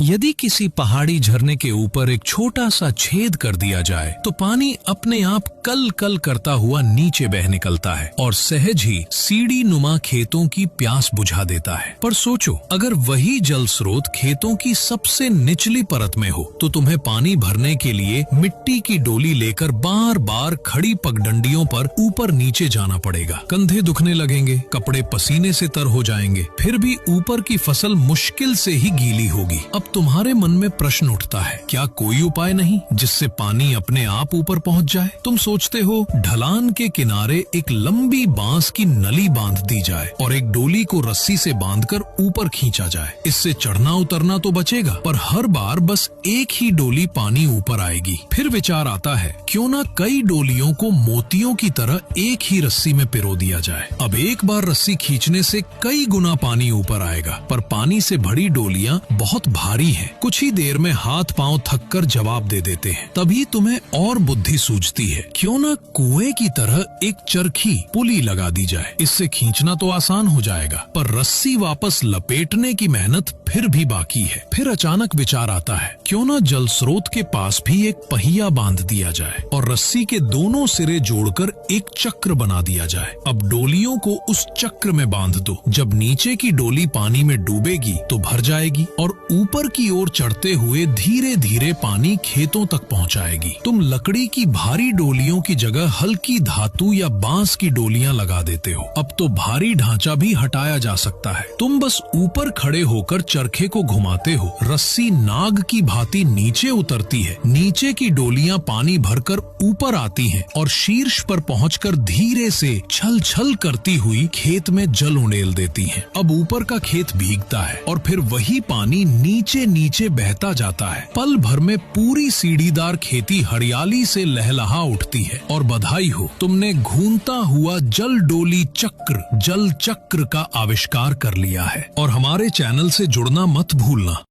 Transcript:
यदि किसी पहाड़ी झरने के ऊपर एक छोटा सा छेद कर दिया जाए तो पानी अपने आप कल कल करता हुआ नीचे बह निकलता है और सहज ही सीढ़ी नुमा खेतों की प्यास बुझा देता है। पर सोचो, अगर वही जल स्रोत खेतों की सबसे निचली परत में हो तो तुम्हें पानी भरने के लिए मिट्टी की डोली लेकर बार बार खड़ी पगडंडियों पर ऊपर नीचे जाना पड़ेगा। कंधे दुखने लगेंगे, कपड़े पसीने से तर हो जाएंगे, फिर भी ऊपर की फसल मुश्किल से ही गीली होगी। अब तुम्हारे मन में प्रश्न उठता है, क्या कोई उपाय नहीं जिससे पानी अपने आप ऊपर पहुंच जाए? तुम सोचते हो ढलान के किनारे एक लंबी बांस की नली बांध दी जाए और एक डोली को रस्सी से बांधकर ऊपर खींचा जाए। इससे चढ़ना उतरना तो बचेगा, पर हर बार बस एक ही डोली पानी ऊपर आएगी। फिर विचार आता है, क्यों ना कई डोलियों को मोतियों की तरह एक ही रस्सी में पिरो दिया जाए। अब एक बार रस्सी खींचने से कई गुना पानी ऊपर आएगा, पर पानी से भरी डोलियां बहुत भारी है। कुछ ही देर में हाथ पांव थककर जवाब दे देते हैं। तभी तुम्हें और बुद्धि सूझती है, क्यों ना कुएं की तरह एक चरखी पुली लगा दी जाए। इससे खींचना तो आसान हो जाएगा, पर रस्सी वापस लपेटने की मेहनत फिर भी बाकी है। फिर अचानक विचार आता है, क्यों ना जल स्रोत के पास भी एक पहिया बांध दिया जाए और रस्सी के दोनों सिरे जोड़कर एक चक्र बना दिया जाए। अब डोलियों को उस चक्र में बांध दो। जब नीचे की डोली पानी में डूबेगी तो भर जाएगी और ऊपर की ओर चढ़ते हुए धीरे धीरे पानी खेतों तक पहुंचाएगी। तुम लकड़ी की भारी डोलियों की जगह हल्की धातु या बांस की डोलियां लगा देते हो। अब तो भारी ढांचा भी हटाया जा सकता है। तुम बस ऊपर खड़े होकर चरखे को घुमाते हो, रस्सी नाग की भांति नीचे उतरती है, नीचे की डोलियां पानी भरकर ऊपर आती हैं और शीर्ष पर पहुंचकर धीरे से छल छल करती हुई खेत में जल उंडेल देती हैं। अब ऊपर का खेत भीगता है और फिर वही पानी नीचे नीचे बहता जाता है। पल भर में पूरी सीढ़ीदार खेती हरियाली से लहलहा उठती है। और बधाई हो, तुमने घूमता हुआ जल डोली चक्र, जल चक्र का आविष्कार कर लिया है। और हमारे चैनल से जुड़ना मत भूलना।